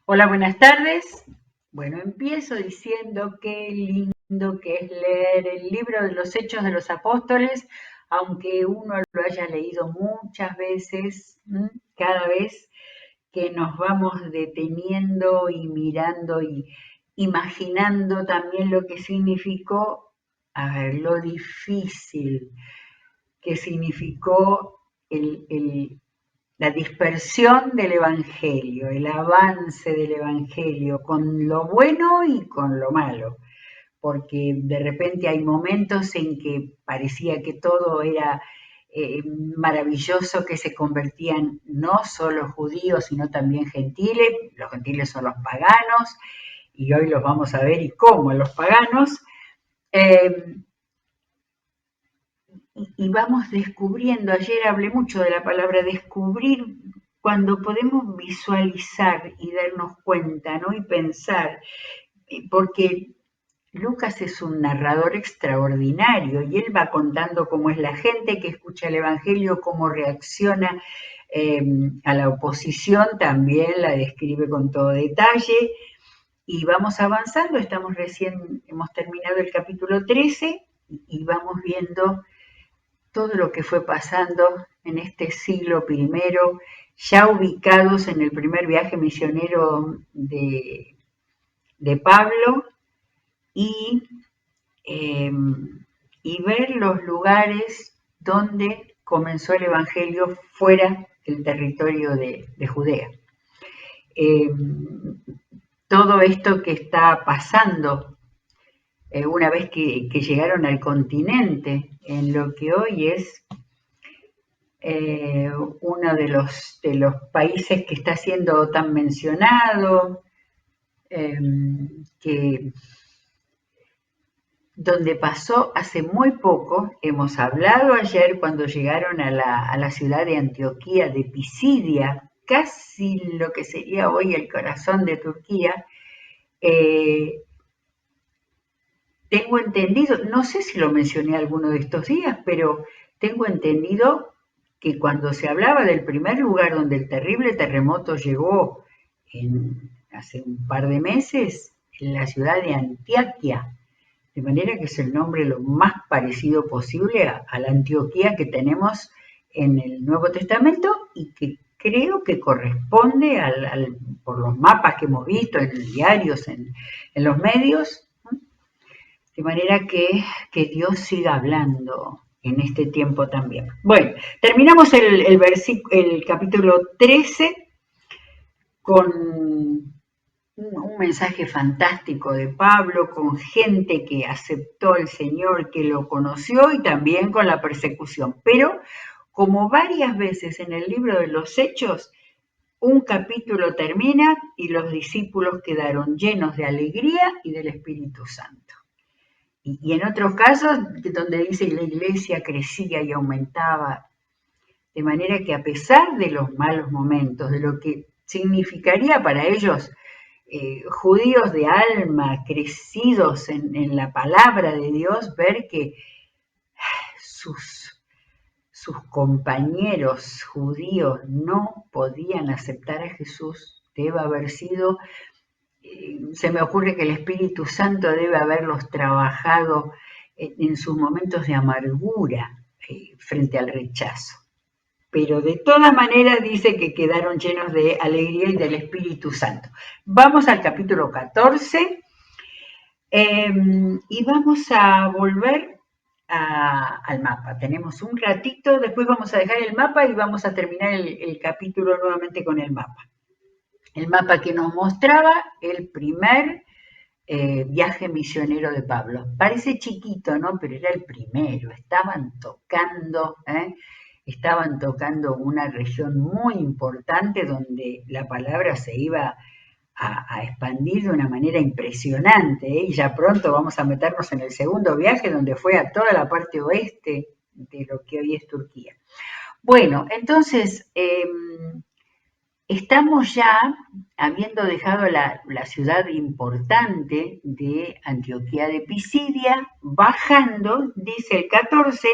Hola, buenas tardes. Bueno, empiezo diciendo qué lindo que es leer el libro de los Hechos de los Apóstoles, aunque uno lo haya leído muchas veces, cada vez que nos vamos deteniendo y mirando y imaginando también lo que significó, a ver, lo difícil que significó la dispersión del Evangelio, el avance del Evangelio, con lo bueno y con lo malo, porque de repente hay momentos en que parecía que todo era maravilloso, que se convertían no solo judíos, sino también gentiles. Los gentiles son los paganos, y hoy los vamos a ver y cómo los paganos. Eh, y vamos descubriendo, ayer hablé mucho de la palabra descubrir, cuando podemos visualizar y darnos cuenta, ¿no? Y pensar, porque Lucas es un narrador extraordinario y él va contando cómo es la gente que escucha el Evangelio, cómo reacciona a la oposición, también la describe con todo detalle. Y vamos avanzando, hemos terminado el capítulo 13 y vamos viendo todo lo que fue pasando en este siglo primero, ya ubicados en el primer viaje misionero de Pablo y, eh, y ver los lugares donde comenzó el Evangelio fuera del territorio de Judea. Eh, Todo esto que está pasando una vez que llegaron al continente, en lo que hoy es uno de los países que está siendo tan mencionado, eh, que donde pasó hace muy poco, hemos hablado ayer cuando llegaron a la ciudad de Antioquía de Pisidia, casi lo que sería hoy el corazón de Turquía. eh, Tengo entendido, no sé si lo mencioné alguno de estos días, pero tengo entendido que cuando se hablaba del primer lugar donde el terrible terremoto llegó hace un par de meses, en la ciudad de Antioquia, de manera que es el nombre lo más parecido posible a la Antioquía que tenemos en el Nuevo Testamento y que creo que corresponde por los mapas que hemos visto en diarios, en los medios, de manera que Dios siga hablando en este tiempo también. Bueno, terminamos el capítulo 13 con un mensaje fantástico de Pablo, con gente que aceptó al Señor, que lo conoció y también con la persecución. Pero como varias veces en el libro de los Hechos, un capítulo termina y los discípulos quedaron llenos de alegría y del Espíritu Santo. Y en otros casos, donde dice la iglesia crecía y aumentaba, de manera que a pesar de los malos momentos, de lo que significaría para ellos judíos de alma, crecidos en la palabra de Dios, ver que sus compañeros judíos no podían aceptar a Jesús, debe haber sido, se me ocurre que el Espíritu Santo debe haberlos trabajado en sus momentos de amargura frente al rechazo. Pero de todas maneras dice que quedaron llenos de alegría y del Espíritu Santo. Vamos al capítulo 14 y vamos a volver al mapa. Tenemos un ratito, después vamos a dejar el mapa y vamos a terminar el capítulo nuevamente con el mapa. El mapa que nos mostraba el primer viaje misionero de Pablo. Parece chiquito, ¿no? Pero era el primero. Estaban tocando una región muy importante donde la palabra se iba a expandir de una manera impresionante, ¿eh? Y ya pronto vamos a meternos en el segundo viaje, donde fue a toda la parte oeste de lo que hoy es Turquía. Bueno, entonces, estamos ya, habiendo dejado la ciudad importante de Antioquía de Pisidia, bajando, dice el 14,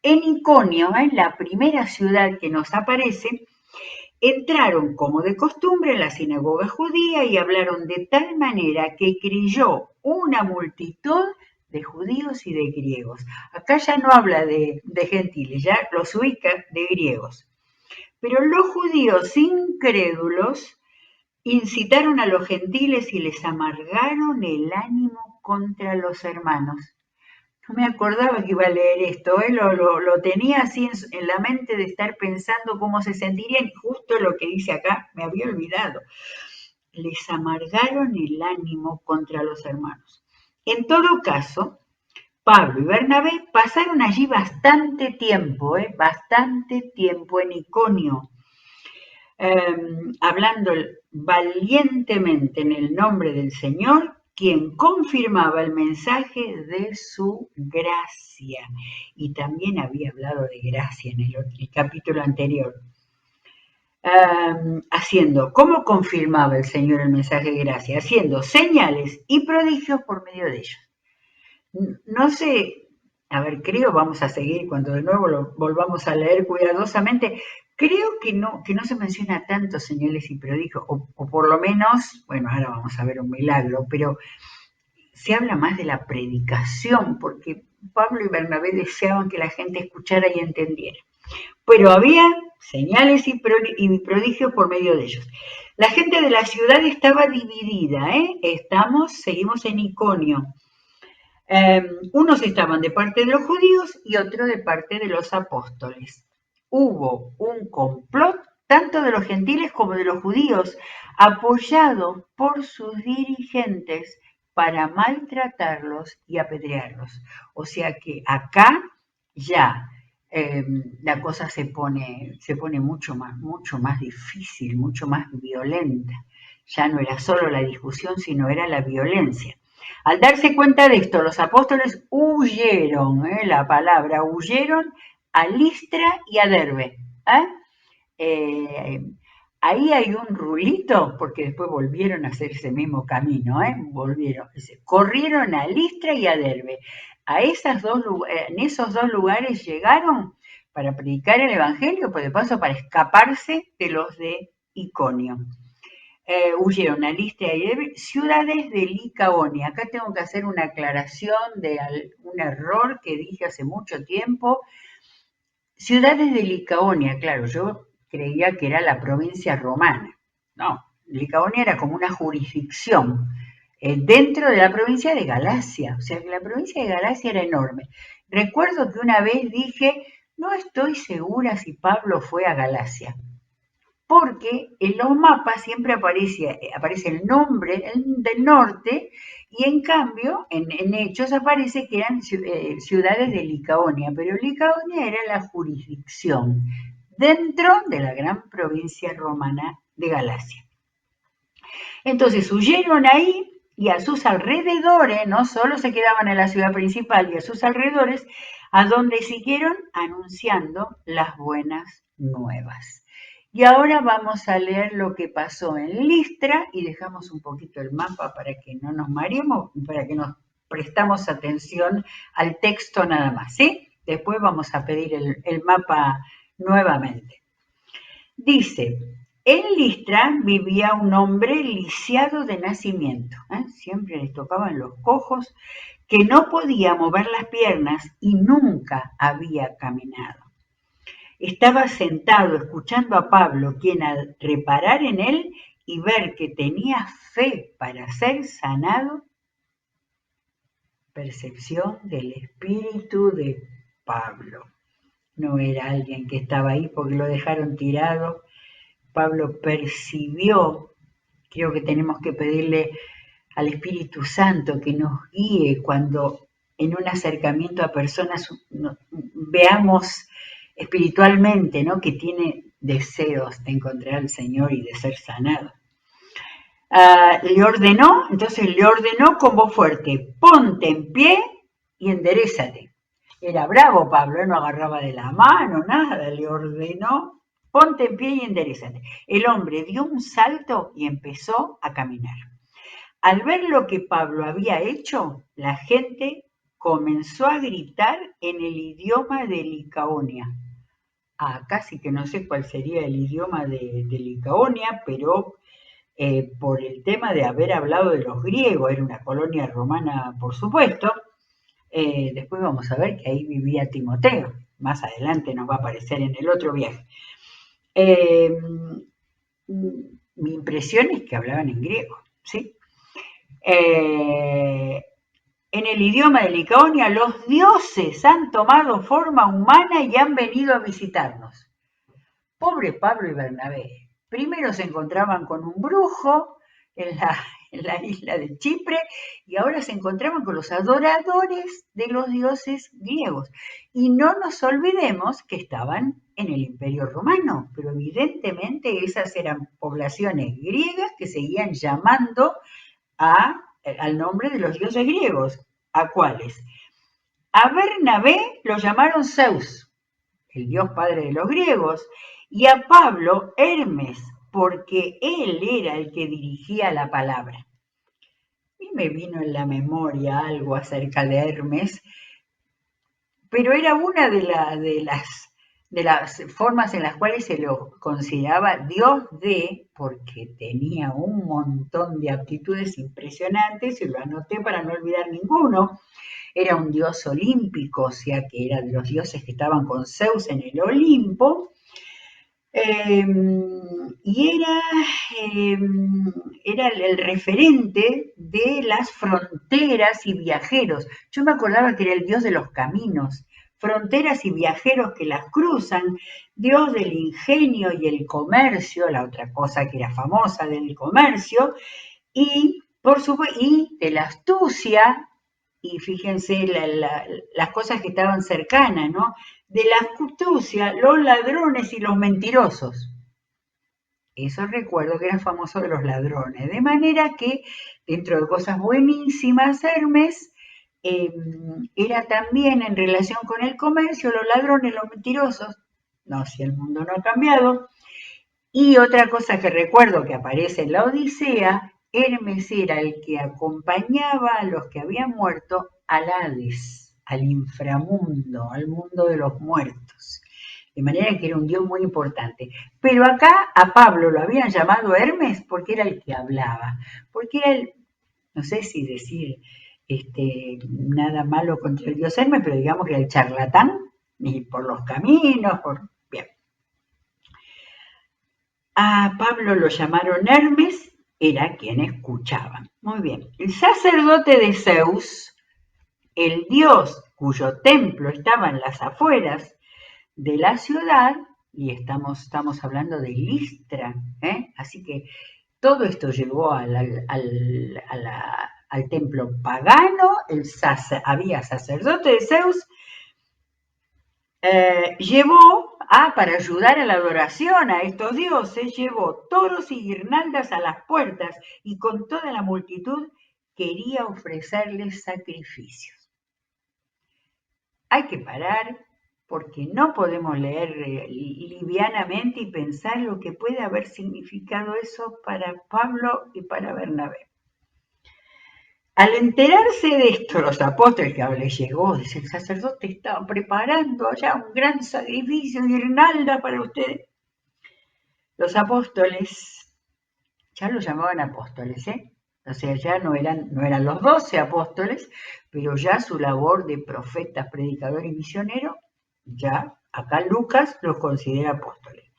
en Iconio, la primera ciudad que nos aparece, entraron como de costumbre en la sinagoga judía y hablaron de tal manera que creyó una multitud de judíos y de griegos. Acá ya no habla de gentiles, ya los ubica de griegos. Pero los judíos incrédulos incitaron a los gentiles y les amargaron el ánimo contra los hermanos. No me acordaba que iba a leer esto, lo tenía así en la mente de estar pensando cómo se sentirían, y justo lo que dice acá, me había olvidado. Les amargaron el ánimo contra los hermanos. En todo caso, Pablo y Bernabé pasaron allí bastante tiempo en Iconio, hablando valientemente en el nombre del Señor, quien confirmaba el mensaje de su gracia. Y también había hablado de gracia en el capítulo anterior. ¿Cómo confirmaba el Señor el mensaje de gracia? Haciendo señales y prodigios por medio de ellos. No sé, a ver, vamos a seguir cuando de nuevo lo volvamos a leer cuidadosamente. Creo que no se menciona tanto señales y prodigios, o por lo menos, bueno, ahora vamos a ver un milagro, pero se habla más de la predicación, porque Pablo y Bernabé deseaban que la gente escuchara y entendiera. Pero había señales y prodigios por medio de ellos. La gente de la ciudad estaba dividida, seguimos en Iconio. Unos estaban de parte de los judíos y otros de parte de los apóstoles. Hubo un complot tanto de los gentiles como de los judíos, apoyado por sus dirigentes para maltratarlos y apedrearlos. O sea que acá ya la cosa se pone mucho más difícil, mucho más violenta. Ya no era solo la discusión, sino era la violencia. Al darse cuenta de esto, los apóstoles huyeron, huyeron a Listra y a Derbe. Ahí hay un rulito, porque después volvieron a hacer ese mismo camino, corrieron a Listra y a Derbe. En esos dos lugares llegaron para predicar el Evangelio, por de paso para escaparse de los de Iconio. Huyeron a Listra y Derbe, ciudades de Licaonia. Acá tengo que hacer una aclaración de un error que dije hace mucho tiempo. Ciudades de Licaonia, claro, yo creía que era la provincia romana. No, Licaonia era como una jurisdicción dentro de la provincia de Galacia. O sea que la provincia de Galacia era enorme. Recuerdo que una vez dije, no estoy segura si Pablo fue a Galacia, porque en los mapas siempre aparece el nombre del norte y en cambio en Hechos aparece que eran ciudades de Licaonia, pero Licaonia era la jurisdicción dentro de la gran provincia romana de Galacia. Entonces huyeron ahí y a sus alrededores, no solo se quedaban en la ciudad principal y a sus alrededores, a donde siguieron anunciando las buenas nuevas. Y ahora vamos a leer lo que pasó en Listra y dejamos un poquito el mapa para que no nos mareemos, para que nos prestamos atención al texto nada más, ¿sí? Después vamos a pedir el mapa nuevamente. Dice, en Listra vivía un hombre lisiado de nacimiento, siempre les tocaban los cojos, que no podía mover las piernas y nunca había caminado. Estaba sentado escuchando a Pablo, quien al reparar en él y ver que tenía fe para ser sanado, percepción del espíritu de Pablo. No era alguien que estaba ahí porque lo dejaron tirado. Pablo percibió, creo que tenemos que pedirle al Espíritu Santo que nos guíe cuando en un acercamiento a personas veamos espiritualmente, ¿no? Que tiene deseos de encontrar al Señor y de ser sanado. Le ordenó con voz fuerte, ponte en pie y enderézate. Era bravo Pablo, no agarraba de la mano, nada, le ordenó, ponte en pie y enderézate. El hombre dio un salto y empezó a caminar. Al ver lo que Pablo había hecho, la gente comenzó a gritar en el idioma de Licaonia. casi que no sé cuál sería el idioma de Licaonia, pero por el tema de haber hablado de los griegos, era una colonia romana, por supuesto. Después vamos a ver que ahí vivía Timoteo, más adelante nos va a aparecer en el otro viaje. Eh, Mi impresión es que hablaban en griego, ¿sí? Eh, en el idioma de Licaonia, los dioses han tomado forma humana y han venido a visitarnos. Pobre Pablo y Bernabé. Primero se encontraban con un brujo en la isla de Chipre y ahora se encontraban con los adoradores de los dioses griegos. Y no nos olvidemos que estaban en el Imperio Romano, pero evidentemente esas eran poblaciones griegas que seguían llamando al nombre de los dioses griegos. ¿A cuáles? A Bernabé lo llamaron Zeus, el dios padre de los griegos, y a Pablo Hermes, porque él era el que dirigía la palabra. Y me vino en la memoria algo acerca de Hermes, pero era una de las formas en las cuales se lo consideraba dios porque tenía un montón de aptitudes impresionantes, y lo anoté para no olvidar ninguno. Era un dios olímpico, o sea que era de los dioses que estaban con Zeus en el Olimpo, y era el referente de las fronteras y viajeros. Yo me acordaba que era el dios de los caminos, fronteras y viajeros que las cruzan, dios del ingenio y el comercio, la otra cosa que era famosa del comercio, y por supuesto, y de la astucia, y fíjense las cosas que estaban cercanas, ¿no? De la astucia, los ladrones y los mentirosos. Eso recuerdo que era famoso de los ladrones. De manera que, dentro de cosas buenísimas, Hermes era también en relación con el comercio, los ladrones, los mentirosos. No, si el mundo no ha cambiado. Y otra cosa que recuerdo que aparece en la Odisea, Hermes era el que acompañaba a los que habían muerto al Hades, al inframundo, al mundo de los muertos. De manera que era un dios muy importante. Pero acá a Pablo lo habían llamado Hermes porque era el que hablaba, porque era el, no sé si decir nada malo contra el dios Hermes, pero digamos que era el charlatán, y por los caminos, bien. A Pablo lo llamaron Hermes, era quien escuchaba. Muy bien. El sacerdote de Zeus, el dios cuyo templo estaba en las afueras de la ciudad, y estamos hablando de Listra, así que todo esto llegó al templo pagano, había sacerdote de Zeus, para ayudar a la adoración a estos dioses, llevó toros y guirnaldas a las puertas y con toda la multitud quería ofrecerles sacrificios. Hay que parar porque no podemos leer livianamente y pensar lo que puede haber significado eso para Pablo y para Bernabé. Al enterarse de esto, los apóstoles, que les llegó, dice, el sacerdote estaba preparando allá un gran sacrificio, guirnalda para ustedes. Los apóstoles, ya los llamaban apóstoles, o sea, ya no eran los 12 apóstoles, pero ya su labor de profeta, predicador y misionero, ya acá Lucas los considera apóstoles.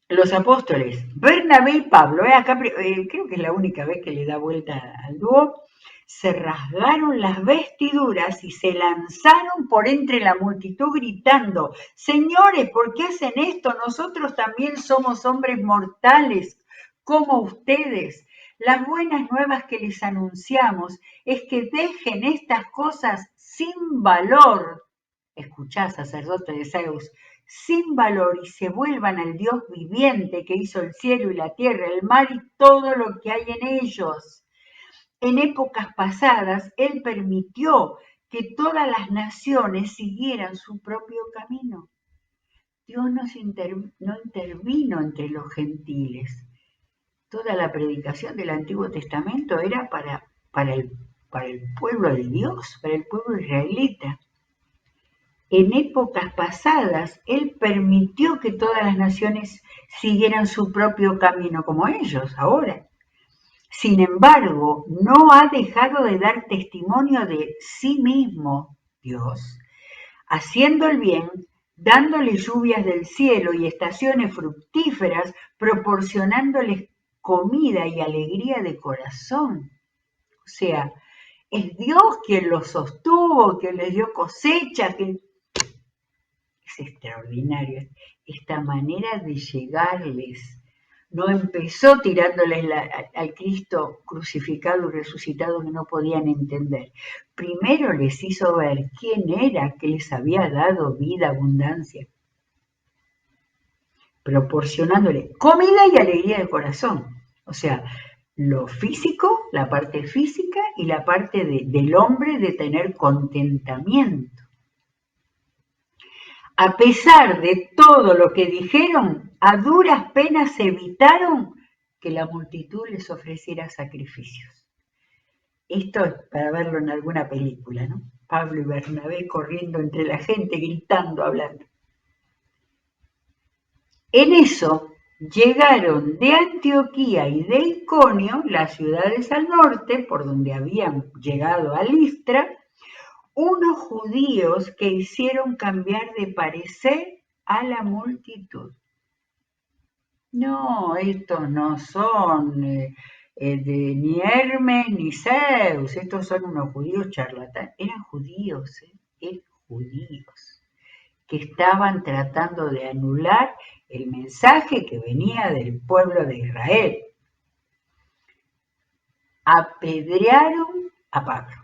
Los apóstoles, Bernabé y Pablo, acá creo que es la única vez que le da vuelta al dúo, se rasgaron las vestiduras y se lanzaron por entre la multitud gritando, señores, ¿por qué hacen esto? Nosotros también somos hombres mortales como ustedes. Las buenas nuevas que les anunciamos es que dejen estas cosas sin valor. Escuchá, sacerdote de Zeus, sin valor, y se vuelvan al Dios viviente que hizo el cielo y la tierra, el mar y todo lo que hay en ellos. En épocas pasadas, Él permitió que todas las naciones siguieran su propio camino. Dios no intervino entre los gentiles. Toda la predicación del Antiguo Testamento era para el pueblo de Dios, para el pueblo israelita. en épocas pasadas, Él permitió que todas las naciones siguieran su propio camino como ellos ahora. Sin embargo, no ha dejado de dar testimonio de sí mismo, Dios, haciendo el bien, dándole lluvias del cielo y estaciones fructíferas, proporcionándoles comida y alegría de corazón. O sea, es Dios quien los sostuvo, quien les dio cosecha, que es extraordinario esta manera de llegarles. No empezó tirándoles al Cristo crucificado y resucitado que no podían entender. Primero les hizo ver quién era que les había dado vida, abundancia, proporcionándole comida y alegría de corazón. O sea, lo físico, la parte física y la parte del hombre de tener contentamiento. A pesar de todo lo que dijeron, a duras penas evitaron que la multitud les ofreciera sacrificios. Esto es para verlo en alguna película, ¿no? Pablo y Bernabé corriendo entre la gente, gritando, hablando. En eso llegaron de Antioquía y de Iconio, las ciudades al norte, por donde habían llegado a Listra, unos judíos que hicieron cambiar de parecer a la multitud. No, estos no son ni Hermes ni Zeus, estos son unos judíos charlatanes. Eran judíos, que estaban tratando de anular el mensaje que venía del pueblo de Israel. Apedrearon a Pablo.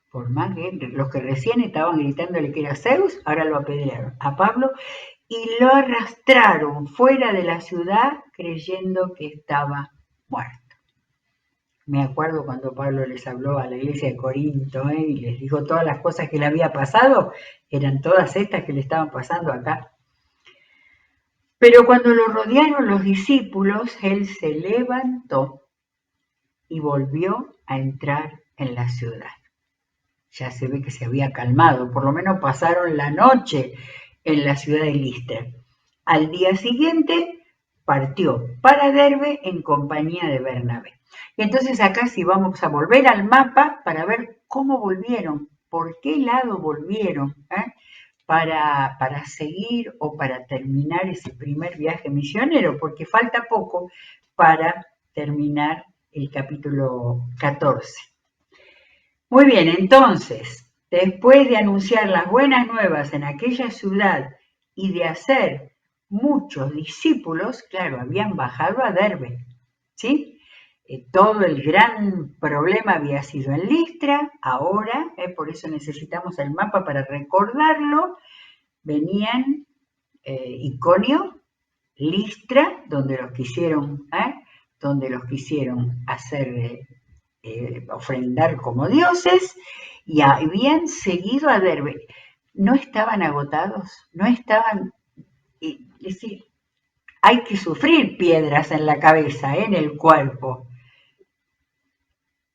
Por más que los que recién estaban gritándole que era Zeus, ahora lo apedrearon a Pablo y lo arrastraron fuera de la ciudad creyendo que estaba muerto. Me acuerdo cuando Pablo les habló a la iglesia de Corinto y les dijo todas las cosas que le había pasado, eran todas estas que le estaban pasando acá. Pero cuando lo rodearon los discípulos, él se levantó y volvió a entrar en la ciudad. Ya se ve que se había calmado, por lo menos pasaron la noche en la ciudad de Listra. Al día siguiente partió para Derbe en compañía de Bernabé. Y entonces acá sí vamos a volver al mapa para ver cómo volvieron, por qué lado volvieron, para seguir o para terminar ese primer viaje misionero, porque falta poco para terminar el capítulo 14. Muy bien, entonces, después de anunciar las buenas nuevas en aquella ciudad y de hacer muchos discípulos, claro, habían bajado a Derbe, ¿sí? Todo el gran problema había sido en Listra, ahora, por eso necesitamos el mapa para recordarlo, venían Iconio, Listra, donde los quisieron hacer ofrendar como dioses, y habían seguido a Derbe. No estaban agotados, no estaban, es decir, hay que sufrir piedras en la cabeza, en el cuerpo.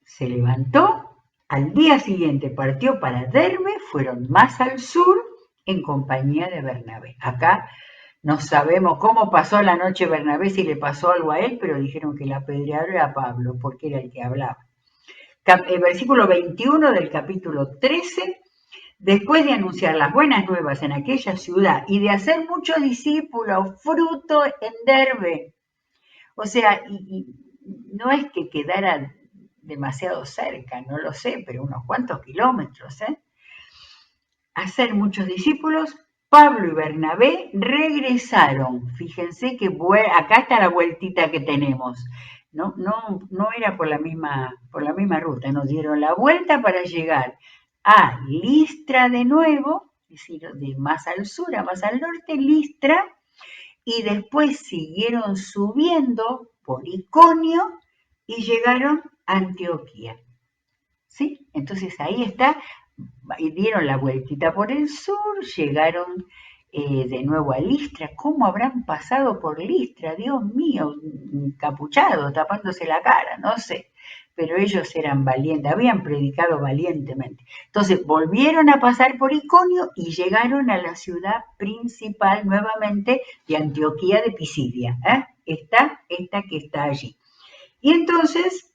Se levantó, al día siguiente partió para Derbe, fueron más al sur en compañía de Bernabé. Acá no sabemos cómo pasó la noche Bernabé, si le pasó algo a él, pero dijeron que el apedreador era Pablo, porque era el que hablaba. Versículo 21 del capítulo 13, después de anunciar las buenas nuevas en aquella ciudad y de hacer muchos discípulos, fruto en Derbe. O sea, y no es que quedara demasiado cerca, no lo sé, pero unos cuantos kilómetros, hacer muchos discípulos, Pablo y Bernabé regresaron. Fíjense que acá está la vueltita que tenemos. No era por la misma ruta, nos dieron la vuelta para llegar a Listra de nuevo, es decir, de más al sur a más al norte, Listra, y después siguieron subiendo por Iconio y llegaron a Antioquía. ¿Sí? Entonces ahí está, dieron la vueltita por el sur, llegaron de nuevo a Listra. ¿Cómo habrán pasado por Listra? Dios mío, encapuchado, tapándose la cara, no sé. pero ellos eran valientes, habían predicado valientemente. Entonces volvieron a pasar por Iconio y llegaron a la ciudad principal nuevamente de Antioquía de Pisidia, esta que está allí. Y entonces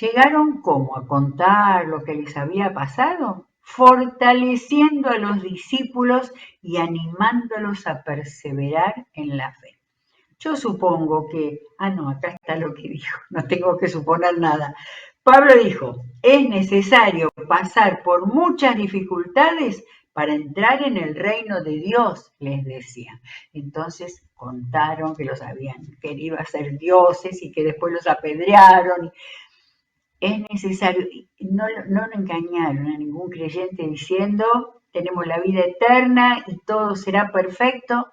llegaron como a contar lo que les había pasado, fortaleciendo a los discípulos y animándolos a perseverar en la fe. Yo supongo que, no, acá está lo que dijo, no tengo que suponer nada. Pablo dijo, es necesario pasar por muchas dificultades para entrar en el reino de Dios, les decía. Entonces contaron que los habían querido hacer dioses y que después los apedrearon. Es necesario, no engañaron a ningún creyente diciendo, tenemos la vida eterna y todo será perfecto.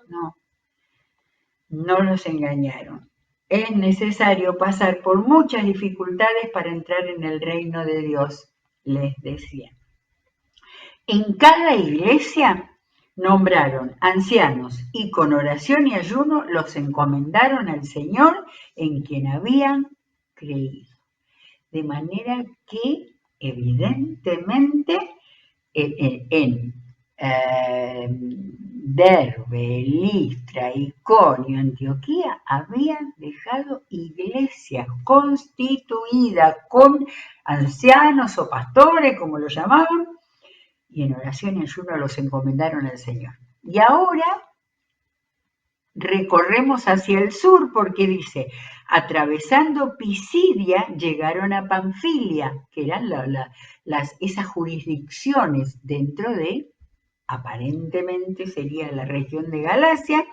No los engañaron. Es necesario pasar por muchas dificultades para entrar en el reino de Dios, les decía. En cada iglesia nombraron ancianos y con oración y ayuno los encomendaron al Señor en quien habían creído. De manera que, evidentemente, en Derbe, Listra, Iconio, Antioquía, habían dejado iglesias constituidas con ancianos o pastores, como lo llamaban, y en oración y ayuno los encomendaron al Señor. Y ahora recorremos hacia el sur porque dice, atravesando Pisidia llegaron a Panfilia, que eran esas jurisdicciones dentro de, aparentemente sería la región de Galacia,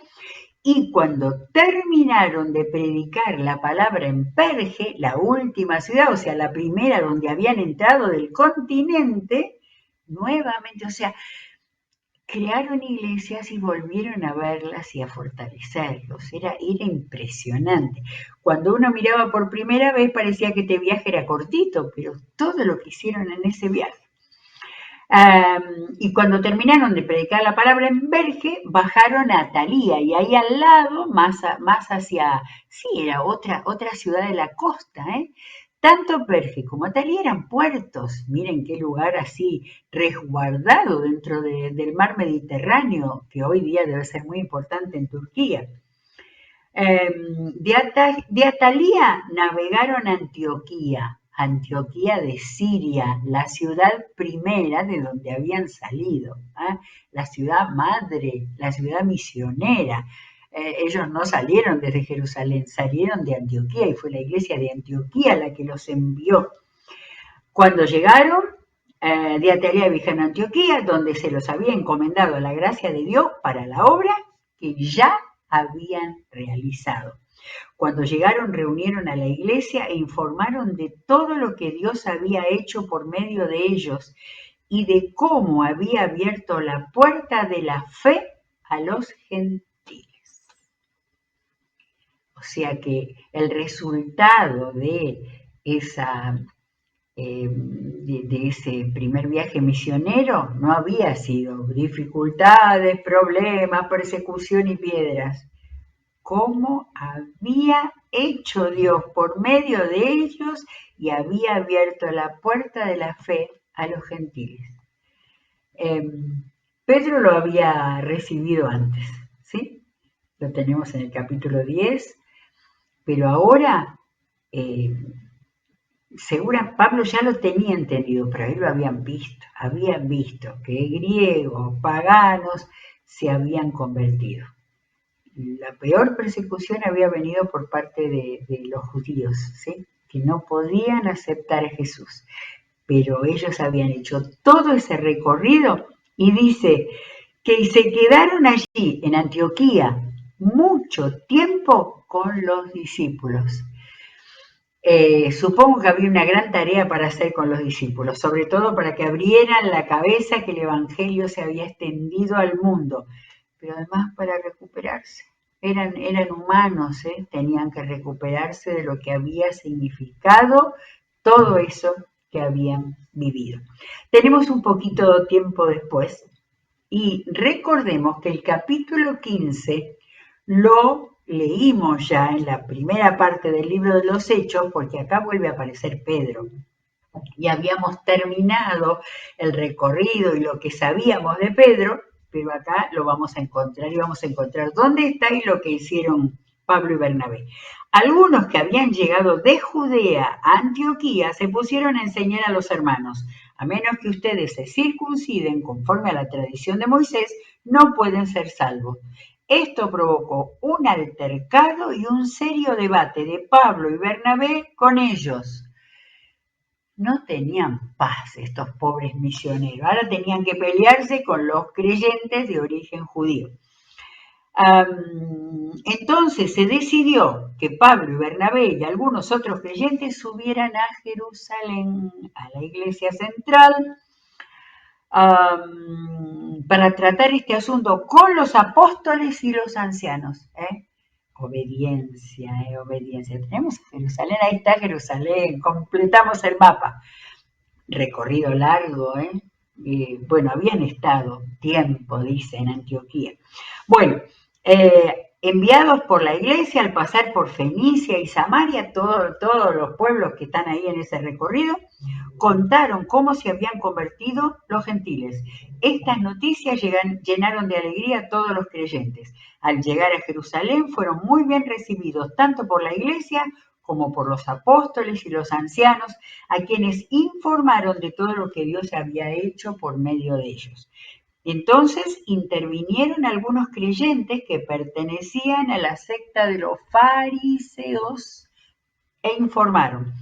y cuando terminaron de predicar la palabra en Perge, la última ciudad, o sea, la primera donde habían entrado del continente, nuevamente, o sea, crearon iglesias y volvieron a verlas y a fortalecerlos. Era impresionante. Cuando uno miraba por primera vez parecía que este viaje era cortito, pero todo lo que hicieron en ese viaje. Y cuando terminaron de predicar la palabra en Perge, bajaron a Atalía y ahí al lado, más hacia, sí, era otra ciudad de la costa, Tanto Perge como Atalía eran puertos, miren qué lugar así resguardado dentro del mar Mediterráneo, que hoy día debe ser muy importante en Turquía. De Atalía navegaron a Antioquía de Siria, la ciudad primera de donde habían salido, la ciudad madre, la ciudad misionera. Ellos no salieron desde Jerusalén, salieron de Antioquía y fue la iglesia de Antioquía la que los envió. Cuando llegaron, de Atalía viajaron a Antioquía, donde se los había encomendado la gracia de Dios para la obra que ya habían realizado. Cuando llegaron, reunieron a la iglesia e informaron de todo lo que Dios había hecho por medio de ellos y de cómo había abierto la puerta de la fe a los gentiles. O sea que el resultado de ese primer viaje misionero no había sido dificultades, problemas, persecución y piedras. Cómo había hecho Dios por medio de ellos y había abierto la puerta de la fe a los gentiles. Pedro lo había recibido antes, ¿sí? Lo tenemos en el capítulo 10, pero ahora Pablo ya lo tenía entendido, pero ahí lo habían visto que griegos, paganos se habían convertido. La peor persecución había venido por parte de los judíos, ¿sí? Que no podían aceptar a Jesús, pero ellos habían hecho todo ese recorrido y dice que se quedaron allí en Antioquía mucho tiempo con los discípulos. Supongo que había una gran tarea para hacer con los discípulos, sobre todo para que abrieran la cabeza que el Evangelio se había extendido al mundo, pero además para recuperarse. Eran humanos, tenían que recuperarse de lo que había significado todo eso que habían vivido. Tenemos un poquito de tiempo después y recordemos que el capítulo 15 lo leímos ya en la primera parte del libro de los Hechos, porque acá vuelve a aparecer Pedro. Y habíamos terminado el recorrido y lo que sabíamos de Pedro, pero acá lo vamos a encontrar y vamos a encontrar dónde está y lo que hicieron Pablo y Bernabé. Algunos que habían llegado de Judea a Antioquía se pusieron a enseñar a los hermanos: a menos que ustedes se circunciden conforme a la tradición de Moisés, no pueden ser salvos. Esto provocó un altercado y un serio debate de Pablo y Bernabé con ellos. No tenían paz estos pobres misioneros, ahora tenían que pelearse con los creyentes de origen judío. Entonces se decidió que Pablo y Bernabé y algunos otros creyentes subieran a Jerusalén, a la iglesia central, para tratar este asunto con los apóstoles y los ancianos. Obediencia, obediencia. Tenemos Jerusalén, ahí está Jerusalén, completamos el mapa. Recorrido largo, bueno, habían estado tiempo, dice, en Antioquía. Bueno, enviados por la iglesia al pasar por Fenicia y Samaria, todos los pueblos que están ahí en ese recorrido, contaron cómo se habían convertido los gentiles. Estas noticias llenaron de alegría a todos los creyentes. Al llegar a Jerusalén fueron muy bien recibidos tanto por la iglesia como por los apóstoles y los ancianos, a quienes informaron de todo lo que Dios había hecho por medio de ellos. Entonces intervinieron algunos creyentes que pertenecían a la secta de los fariseos e informaron: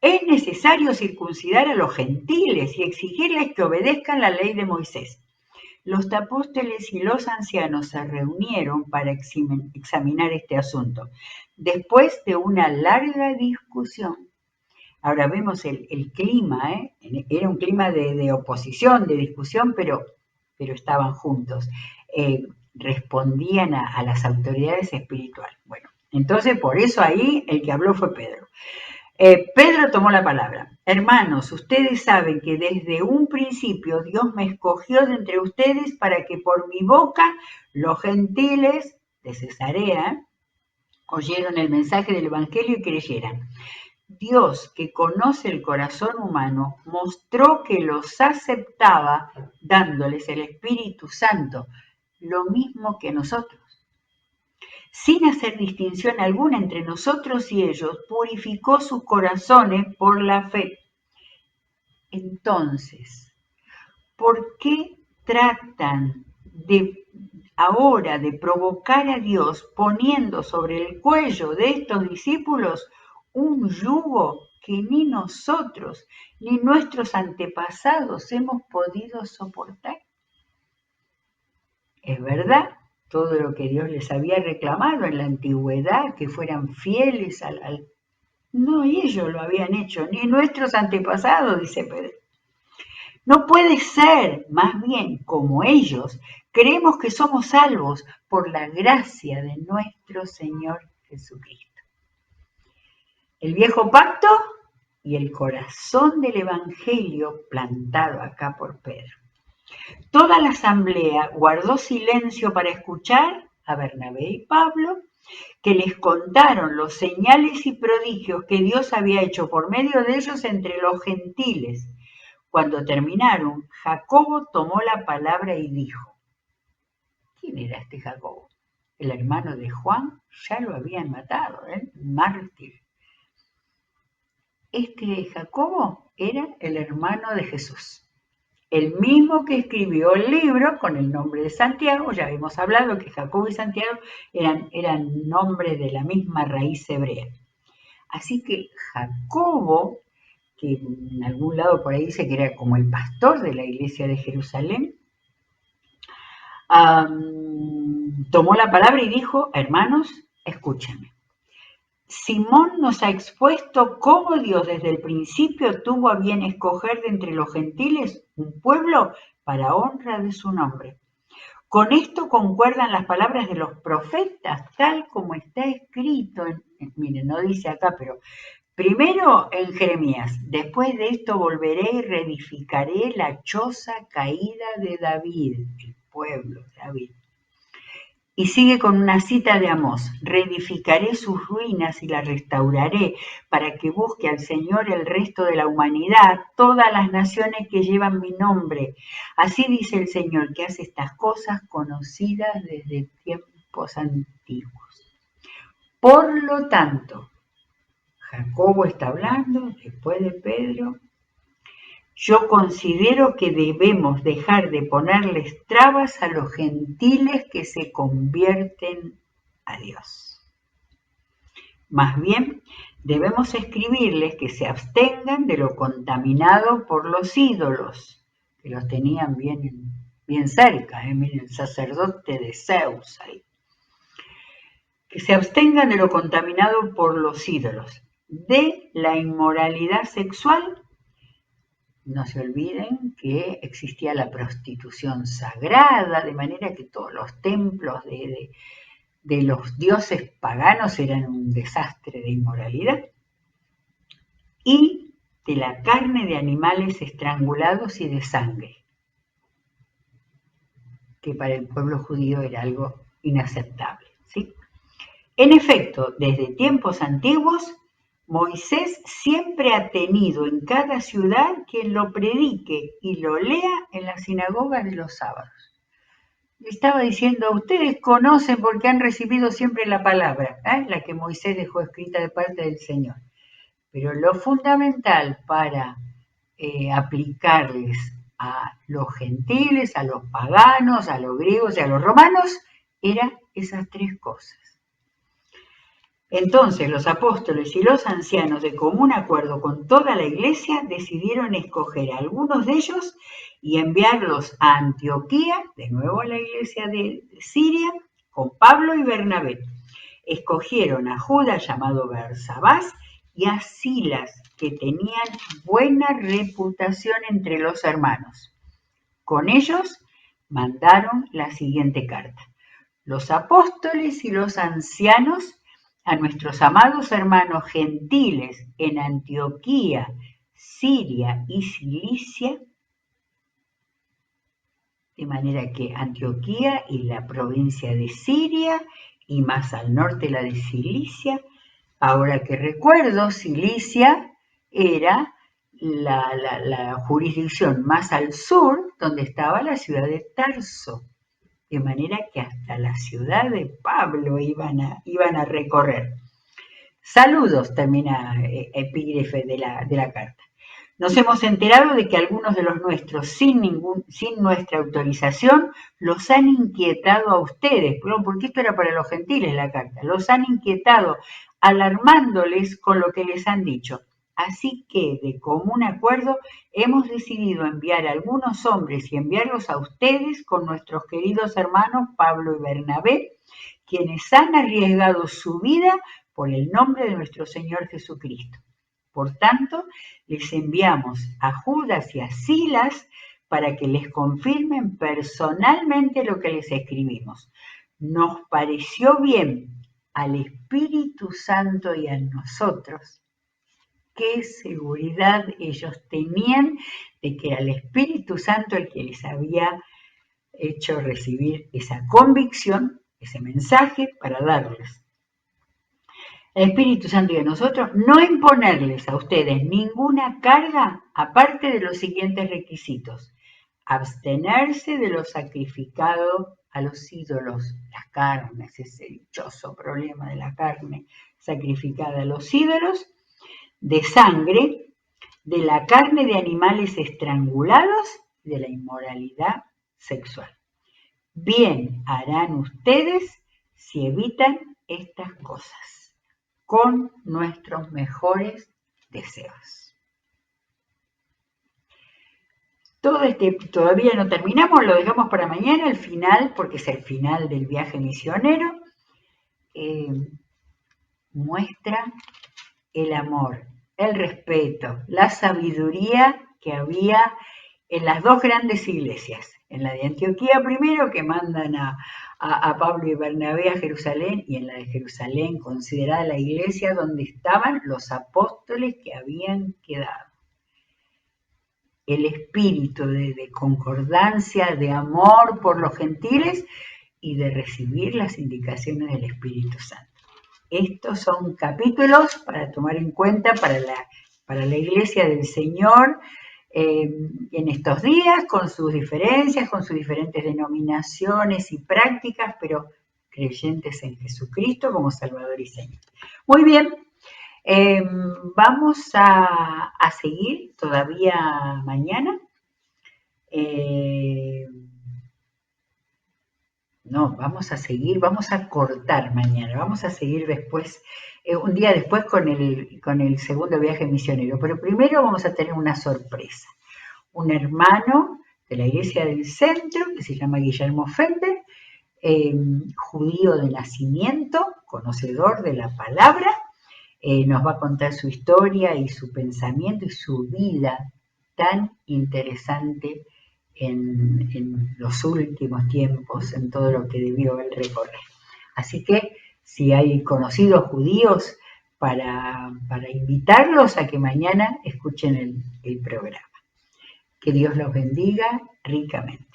es necesario circuncidar a los gentiles y exigirles que obedezcan la ley de Moisés. Los apóstoles y los ancianos se reunieron para examinar este asunto. Después de una larga discusión, ahora vemos el clima, era un clima de oposición, de discusión, pero estaban juntos. Respondían a las autoridades espirituales. Bueno, entonces por eso ahí el que habló fue Pedro. Pedro tomó la palabra. Hermanos, ustedes saben que desde un principio Dios me escogió de entre ustedes para que por mi boca los gentiles de Cesarea oyeron el mensaje del Evangelio y creyeran. Dios, que conoce el corazón humano, mostró que los aceptaba dándoles el Espíritu Santo, lo mismo que nosotros. Sin hacer distinción alguna entre nosotros y ellos, purificó sus corazones por la fe. Entonces, ¿por qué tratan ahora de provocar a Dios poniendo sobre el cuello de estos discípulos un yugo que ni nosotros ni nuestros antepasados hemos podido soportar? Es verdad, todo lo que Dios les había reclamado en la antigüedad, que fueran fieles No, ellos lo habían hecho, ni nuestros antepasados, dice Pedro. No puede ser, más bien, como ellos, creemos que somos salvos por la gracia de nuestro Señor Jesucristo. El viejo pacto y el corazón del Evangelio plantado acá por Pedro. Toda la asamblea guardó silencio para escuchar a Bernabé y Pablo, que les contaron los señales y prodigios que Dios había hecho por medio de ellos entre los gentiles. Cuando terminaron, Jacobo tomó la palabra y dijo: ¿quién era este Jacobo? El hermano de Juan, ya lo habían matado, mártir. Este Jacobo era el hermano de Jesús, el mismo que escribió el libro con el nombre de Santiago. Ya hemos hablado que Jacobo y Santiago eran nombres de la misma raíz hebrea. Así que Jacobo, que en algún lado por ahí dice que era como el pastor de la iglesia de Jerusalén, tomó la palabra y dijo: hermanos, escúchame. Simón nos ha expuesto cómo Dios desde el principio tuvo a bien escoger de entre los gentiles un pueblo para honra de su nombre. Con esto concuerdan las palabras de los profetas, tal como está escrito, miren, no dice acá, pero primero en Jeremías: después de esto volveré y reedificaré la choza caída de David, el pueblo de David. Y sigue con una cita de Amós: reedificaré sus ruinas y las restauraré para que busque al Señor el resto de la humanidad, todas las naciones que llevan mi nombre. Así dice el Señor, que hace estas cosas conocidas desde tiempos antiguos. Por lo tanto, Jacobo está hablando después de Pedro. Yo considero que debemos dejar de ponerles trabas a los gentiles que se convierten a Dios. Más bien, debemos escribirles que se abstengan de lo contaminado por los ídolos, que los tenían bien cerca, miren, el sacerdote de Zeus ahí. Que se abstengan de lo contaminado por los ídolos, de la inmoralidad sexual. No se olviden que existía la prostitución sagrada, de manera que todos los templos de los dioses paganos eran un desastre de inmoralidad. Y de la carne de animales estrangulados y de sangre, que para el pueblo judío era algo inaceptable, ¿sí? En efecto, desde tiempos antiguos, Moisés siempre ha tenido en cada ciudad quien lo predique y lo lea en la sinagoga de los sábados. Estaba diciendo, ustedes conocen porque han recibido siempre la palabra, la que Moisés dejó escrita de parte del Señor. Pero lo fundamental para aplicarles a los gentiles, a los paganos, a los griegos y a los romanos, eran esas tres cosas. Entonces los apóstoles y los ancianos, de común acuerdo con toda la iglesia, decidieron escoger a algunos de ellos y enviarlos a Antioquía, de nuevo a la iglesia de Siria, con Pablo y Bernabé. Escogieron a Judas, llamado Barsabás, y a Silas, que tenían buena reputación entre los hermanos. Con ellos mandaron la siguiente carta: los apóstoles y los ancianos, a nuestros amados hermanos gentiles en Antioquía, Siria y Cilicia, de manera que Antioquía y la provincia de Siria, y más al norte la de Cilicia. Ahora que recuerdo, Cilicia era la jurisdicción más al sur, donde estaba la ciudad de Tarso, de manera que hasta la ciudad de Pablo iban a recorrer. Saludos, termina epígrafe de la carta. Nos hemos enterado de que algunos de los nuestros, sin nuestra autorización, los han inquietado a ustedes, porque esto era para los gentiles la carta, los han inquietado, alarmándoles con lo que les han dicho. Así que, de común acuerdo, hemos decidido enviar a algunos hombres y enviarlos a ustedes con nuestros queridos hermanos Pablo y Bernabé, quienes han arriesgado su vida por el nombre de nuestro Señor Jesucristo. Por tanto, les enviamos a Judas y a Silas para que les confirmen personalmente lo que les escribimos. Nos pareció bien al Espíritu Santo y a nosotros. Qué seguridad ellos tenían de que era el Espíritu Santo el que les había hecho recibir esa convicción, ese mensaje para darles. El Espíritu Santo y a nosotros, no imponerles a ustedes ninguna carga aparte de los siguientes requisitos: abstenerse de lo sacrificado a los ídolos, las carnes, ese dichoso problema de la carne sacrificada a los ídolos, de sangre, de la carne de animales estrangulados y de la inmoralidad sexual. Bien harán ustedes si evitan estas cosas, con nuestros mejores deseos. Todo todavía no terminamos, lo dejamos para mañana, el final, porque es el final del viaje misionero. Muestra el amor, el respeto, la sabiduría que había en las dos grandes iglesias, en la de Antioquía primero, que mandan a Pablo y Bernabé a Jerusalén, y en la de Jerusalén, considerada la iglesia donde estaban los apóstoles que habían quedado. El espíritu de concordancia, de amor por los gentiles, y de recibir las indicaciones del Espíritu Santo. Estos son capítulos para tomar en cuenta para la Iglesia del Señor en estos días, con sus diferencias, con sus diferentes denominaciones y prácticas, pero creyentes en Jesucristo como Salvador y Señor. Muy bien, vamos a seguir todavía mañana. No, vamos a cortar mañana, vamos a seguir después, un día después con el segundo viaje misionero, pero primero vamos a tener una sorpresa. Un hermano de la iglesia del centro, que se llama Guillermo Fender, judío de nacimiento, conocedor de la palabra, nos va a contar su historia y su pensamiento y su vida tan interesante en los últimos tiempos, en todo lo que debió él recorrer. Así que si hay conocidos judíos, para invitarlos a que mañana escuchen el programa. Que Dios los bendiga ricamente.